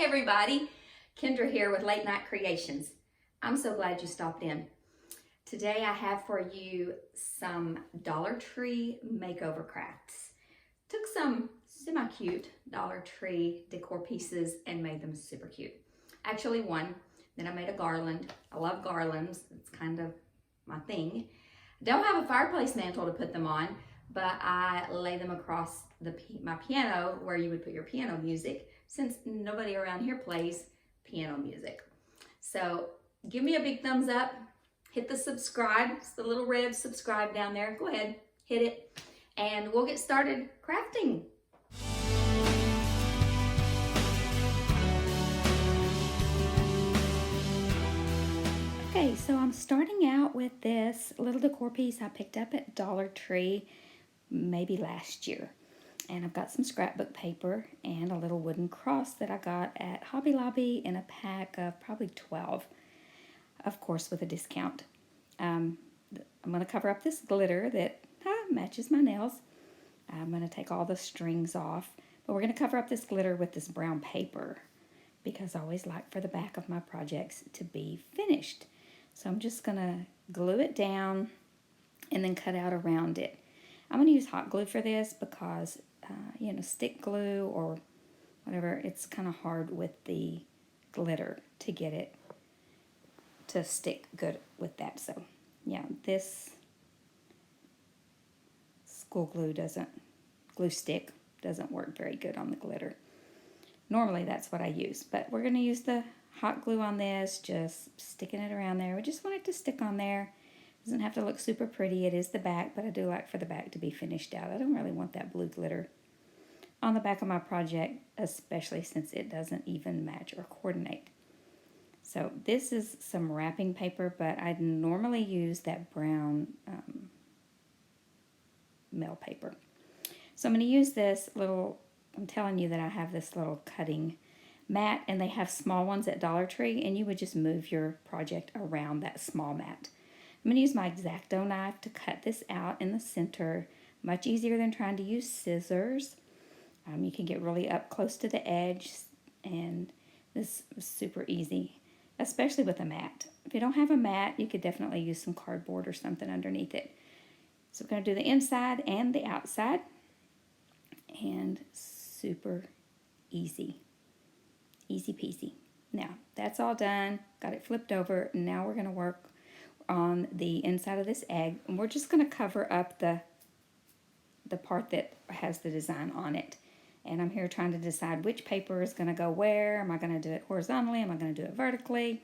everybody, Kendra here with Late Night Creations. I'm so glad you stopped in. Today I have for you some Dollar Tree makeover crafts. Took some semi-cute Dollar Tree decor pieces and made them super cute. Actually one, then I made a garland. I love garlands, it's kind of my thing. Don't have a fireplace mantle to put them on, but I lay them across my piano where you would put your piano music, since nobody around here plays piano music. So give me a big thumbs up, hit the subscribe, it's the little red subscribe down there. Go ahead, hit it, and we'll get started crafting. Okay, so I'm starting out with this little decor piece I picked up at Dollar Tree maybe last year. And I've got some scrapbook paper and a little wooden cross that I got at Hobby Lobby in a pack of probably 12, of course with a discount. I'm going to cover up this glitter that matches my nails. I'm going to take all the strings off, but we're going to cover up this glitter with this brown paper because I always like for the back of my projects to be finished. So I'm just going to glue it down and then cut out around it. I'm going to use hot glue for this because, stick glue or whatever, it's kind of hard with the glitter to get it to stick good with that. So, yeah, this glue stick doesn't work very good on the glitter. Normally that's what I use, but we're going to use the hot glue on this, just sticking it around there. We just want it to stick on there. Doesn't have to look super pretty. It is the back, but I do like for the back to be finished out. I don't really want that blue glitter on the back of my project, especially since it doesn't even match or coordinate. So this is some wrapping paper, but I normally use that brown mail paper. So I'm going to use this little, I'm telling you that I have this little cutting mat, and they have small ones at Dollar Tree, and you would just move your project around that small mat. I'm going to use my X-Acto knife to cut this out in the center. Much easier than trying to use scissors. You can get really up close to the edge, and this is super easy, especially with a mat. If you don't have a mat, you could definitely use some cardboard or something underneath it. So we're going to do the inside and the outside, and super easy. Easy peasy. Now, that's all done. Got it flipped over. Now we're going to work on the inside of this egg, and we're just going to cover up the part that has the design on it. And I'm here trying to decide which paper is going to go where. Am I going to do it horizontally? Am I going to do it vertically?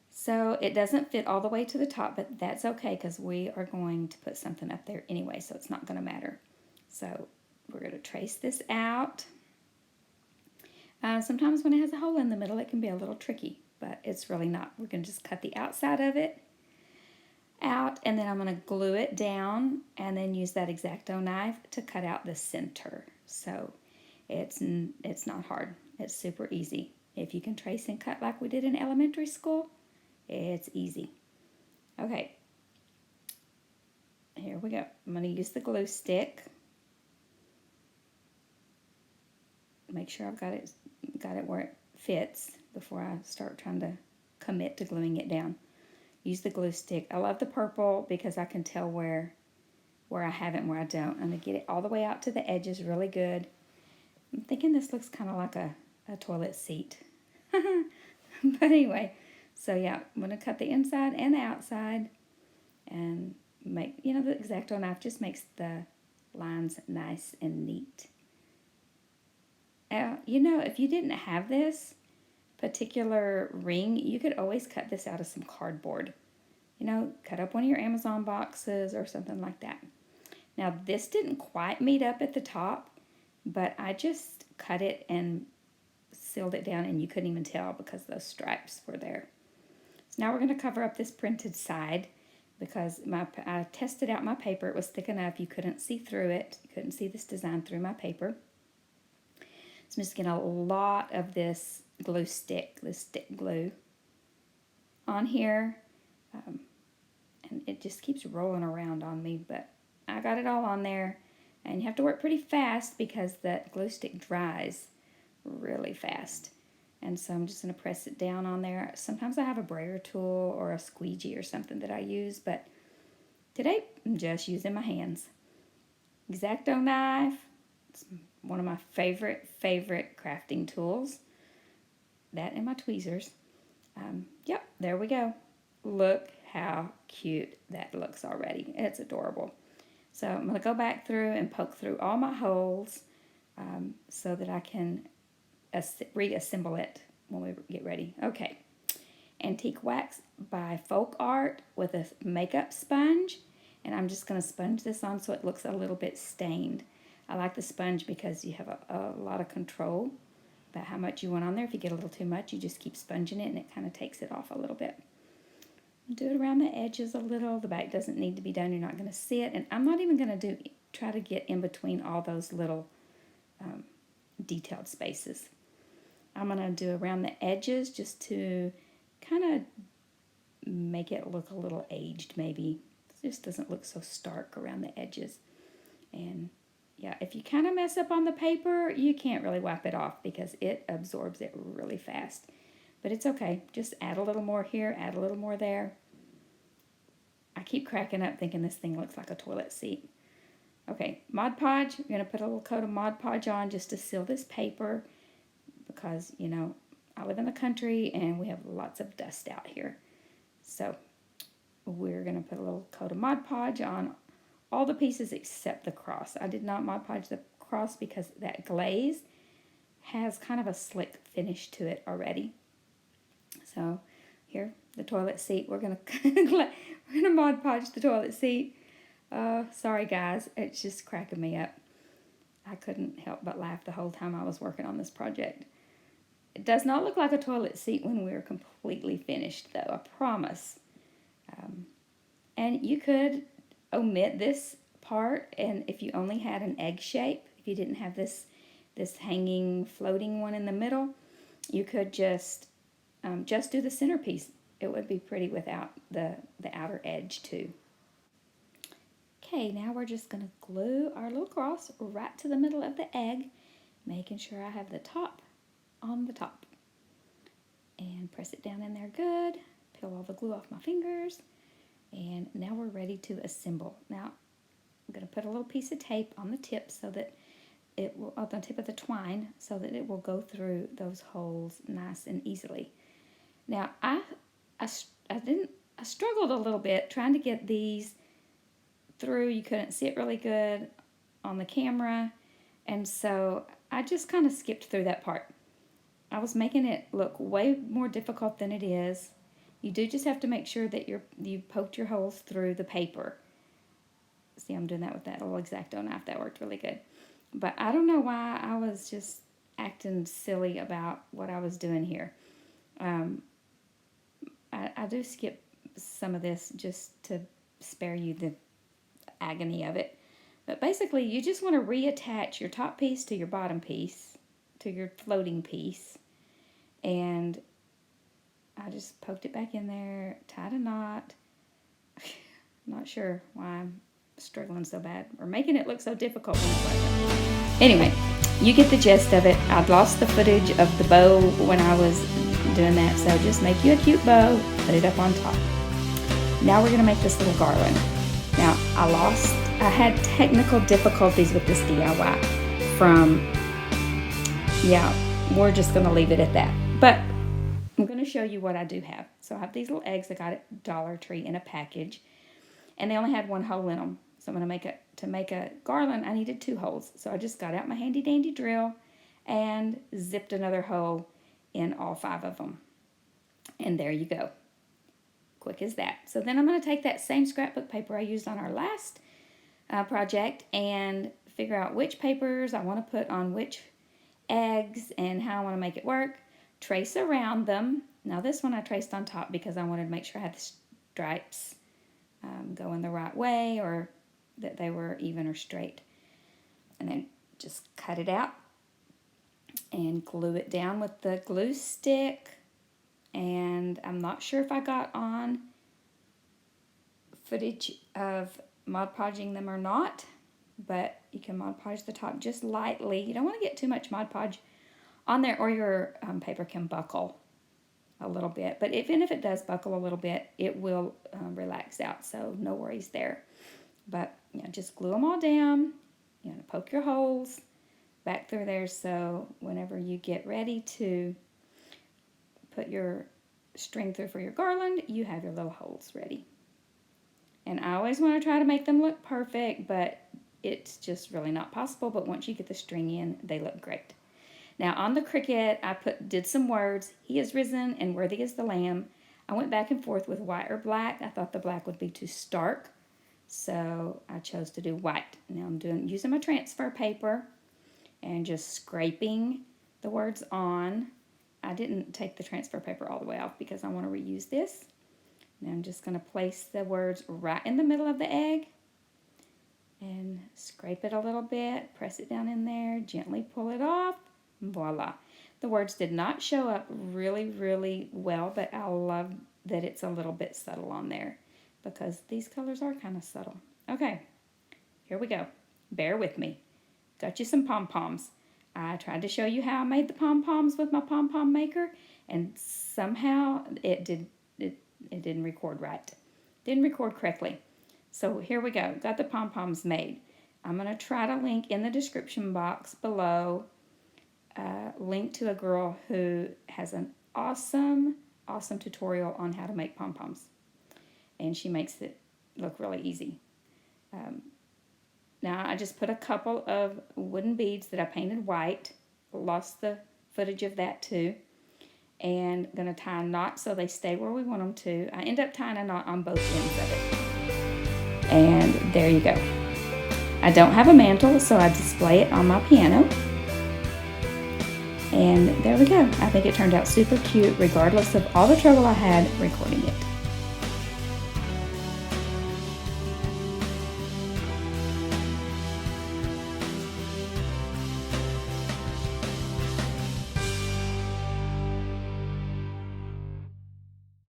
So it doesn't fit all the way to the top, but that's okay because we are going to put something up there anyway, so it's not going to matter. So we're going to trace this out. Sometimes when it has a hole in the middle, it can be a little tricky, but it's really not. We're going to just cut the outside of it out, and then I'm going to glue it down and then use that X-Acto knife to cut out the center. So it's not hard. It's super easy. If you can trace and cut like we did in elementary school, it's easy. Okay, here we go. I'm going to use the glue stick. Make sure I've got it where it fits before I start trying to commit to gluing it down. Use the glue stick. I love the purple because I can tell where I have it and where I don't. I'm going to get it all the way out to the edges really good. I'm thinking this looks kind of like a toilet seat. But anyway, so yeah, I'm going to cut the inside and the outside and make, the X-Acto knife just makes the lines nice and neat. If you didn't have this particular ring, you could always cut this out of some cardboard. Cut up one of your Amazon boxes or something like that. Now, this didn't quite meet up at the top, but I just cut it and sealed it down, and you couldn't even tell because those stripes were there. So now we're going to cover up this printed side because I tested out my paper. It was thick enough. You couldn't see through it. You couldn't see this design through my paper. So I'm just getting a lot of this glue stick, this stick glue on here. And it just keeps rolling around on me, but I got it all on there. And you have to work pretty fast because that glue stick dries really fast. And so I'm just going to press it down on there. Sometimes I have a brayer tool or a squeegee or something that I use, but today I'm just using my hands. X-Acto knife. It's one of my favorite crafting tools. That and my tweezers. Yep, there we go. Look how cute that looks already. It's adorable. So I'm going to go back through and poke through all my holes so that I can reassemble it when we get ready. Okay. Antique Wax by Folk Art with a makeup sponge. And I'm just going to sponge this on so it looks a little bit stained. I like the sponge because you have a lot of control about how much you want on there. If you get a little too much, you just keep sponging it and it kind of takes it off a little bit. Do it around the edges a little. The back doesn't need to be done. You're not going to see it. And I'm not even going to try to get in between all those little detailed spaces. I'm going to do around the edges just to kind of make it look a little aged maybe. It just doesn't look so stark around the edges. And yeah, if you kind of mess up on the paper, you can't really wipe it off because it absorbs it really fast. But it's okay. Just add a little more here, add a little more there. I keep cracking up thinking this thing looks like a toilet seat. Okay, Mod Podge. We're going to put a little coat of Mod Podge on just to seal this paper because, you know, I live in the country and we have lots of dust out here. So we're going to put a little coat of Mod Podge on all the pieces except the cross. I did not Mod Podge the cross because that glaze has kind of a slick finish to it already. So here, the toilet seat. We're gonna Mod Podge the toilet seat. Sorry guys, it's just cracking me up. I couldn't help but laugh the whole time I was working on this project. It does not look like a toilet seat when we're completely finished, though. I promise. And you could omit this part, and if you only had an egg shape, if you didn't have this hanging, floating one in the middle, you could just do the centerpiece. It would be pretty without the outer edge too. Okay, now we're just going to glue our little cross right to the middle of the egg, making sure I have the top on the top. And press it down in there good. Peel all the glue off my fingers. And now we're ready to assemble. Now, I'm going to put a little piece of tape on the tip so that it will, on the tip of the twine, so that it will go through those holes nice and easily. Now, I struggled a little bit trying to get these through. You couldn't see it really good on the camera, and so I just kind of skipped through that part. I was making it look way more difficult than it is. You do just have to make sure that you poked your holes through the paper. See, I'm doing that with that little X-Acto knife. That worked really good. But I don't know why I was just acting silly about what I was doing here. I do skip some of this just to spare you the agony of it. But basically, you just want to reattach your top piece to your bottom piece, to your floating piece. And I just poked it back in there, tied a knot. Not sure why I'm struggling so bad or making it look so difficult when it wasn't. Anyway, you get the gist of it. I'd lost the footage of the bow when I was doing that, so just make you a cute bow, put it up on top. Now we're going to make this little garland. Now, I had technical difficulties with this DIY we're just going to leave it at that. But I'm going to show you what I do have. So I have these little eggs I got at Dollar Tree in a package, and they only had one hole in them. So I'm going to make a garland, I needed 2 holes. So I just got out my handy dandy drill and zipped another hole in all 5 of them. And there you go. Quick as that. So then I'm going to take that same scrapbook paper I used on our last project and figure out which papers I want to put on which eggs and how I want to make it work. Trace around them. Now this one I traced on top because I wanted to make sure I had the stripes going the right way, or that they were even or straight. And then just cut it out and glue it down with the glue stick. And I'm not sure if I got on footage of Mod Podging them or not, but you can Mod Podge the top just lightly. You don't want to get too much Mod Podge on there, or your paper can buckle a little bit. But even if it does buckle a little bit, it will relax out, so no worries there. But just glue them all down, poke your holes back through there, so whenever you get ready to put your string through for your garland, you have your little holes ready. And I always want to try to make them look perfect, but it's just really not possible. But once you get the string in, they look great. Now on the Cricut, I did some words. He is risen and worthy is the Lamb. I went back and forth with white or black. I thought the black would be too stark, so I chose to do white. Now I'm using my transfer paper and just scraping the words on. I didn't take the transfer paper all the way off because I want to reuse this. Now I'm just going to place the words right in the middle of the egg and scrape it a little bit, press it down in there, gently pull it off, and voila. The words did not show up really, really well, but I love that it's a little bit subtle on there because these colors are kind of subtle. Okay, here we go. Bear with me. Got you some pom-poms. I tried to show you how I made the pom-poms with my pom-pom maker, and somehow it didn't record right. Didn't record correctly. So here we go. Got the pom-poms made. I'm going to try to link in the description box below link to a girl who has an awesome tutorial on how to make pom-poms. And she makes it look really easy. Now I just put a couple of wooden beads that I painted white. Lost the footage of that too. And I'm going to tie a knot so they stay where we want them to. I end up tying a knot on both ends of it. And there you go. I don't have a mantle, so I display it on my piano. And there we go. I think it turned out super cute regardless of all the trouble I had recording it.